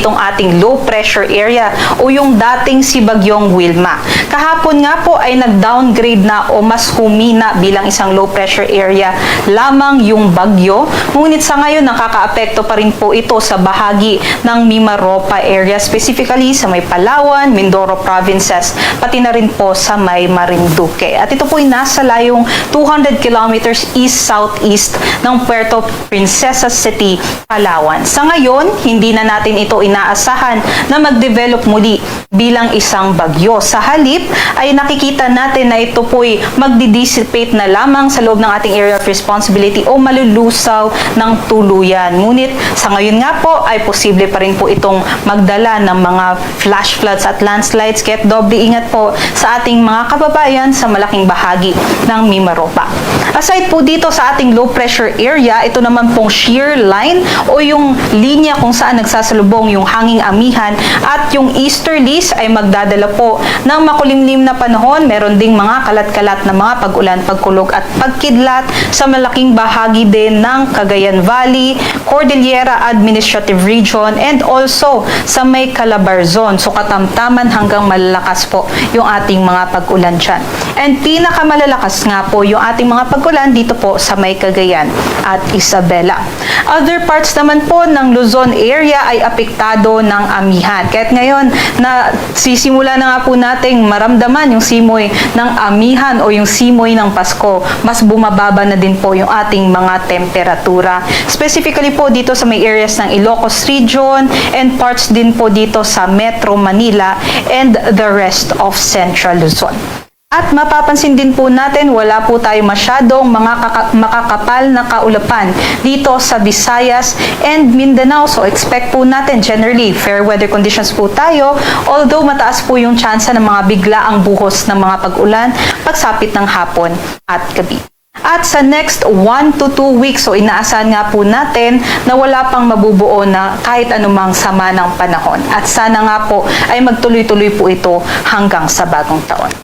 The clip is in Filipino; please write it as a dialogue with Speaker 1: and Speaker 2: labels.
Speaker 1: itong ating low pressure area o yung dating si Bagyong Wilma. Kahapon nga po ay nag-downgrade na o mas humina bilang isang low pressure area lamang yung bagyo. Ngunit sa ngayon nakakaapekto pa rin po ito sa bahagi ng Mimaropa area, specifically sa may Palawan, Mindoro provinces, pati na rin po sa may Marinduque. At ito po ay nasa layong 200 kilometers east-southeast ng Puerto Princesa City, Palawan. Sa ngayon, hindi na natin ito inaasahan na mag-develop muli bilang isang bagyo. Sa halip, ay nakikita natin na ito po'y magdi-dissipate na lamang sa loob ng ating area of responsibility o malulusaw ng tuluyan. Ngunit sa ngayon nga po ay posible pa rin po itong magdala ng mga flash floods at landslides, kaya't doble ingat po sa ating mga kababayan sa malaking bahagi ng Mimaropa. Aside po dito sa ating low pressure area, ito naman pong shear line o yung linya kung saan nagsasalubong yung hanging amihan at yung easterlies ay magdadala po ng makulimlim na panahon. Meron ding mga kalat-kalat na mga pag-ulan, pagkulog at pagkidlat sa malaking bahagi din ng Cagayan Valley, Cordillera Administrative Region, and also sa may Calabarzon. So katamtaman hanggang malalakas po yung ating mga pag-ulan dyan. And pinakamalalakas nga po yung ating mga pag-ulan dito po sa may Cagayan at Isabela. Other parts naman po ng Luzon area ay apektado ng amihan. Kaya't ngayon na sisimula na nga po nating maramdaman yung simoy ng amihan o yung simoy ng Pasko, mas bumababa na din po yung ating mga temperatura. Specifically po dito sa may areas ng Ilocos Region and parts din po dito sa Metro Manila and the rest of Central Luzon. At mapapansin din po natin, wala po tayo masyadong makakapal na kaulapan dito sa Visayas and Mindanao. So expect po natin generally fair weather conditions po tayo, although mataas po yung tsansa ng mga biglaang buhos ng mga pag-ulan pagsapit ng hapon at gabi. At sa next 1 to 2 weeks, so inaasahan nga po natin na wala pang mabubuo na kahit anumang sama ng panahon. At sana nga po ay magtuloy-tuloy po ito hanggang sa bagong taon.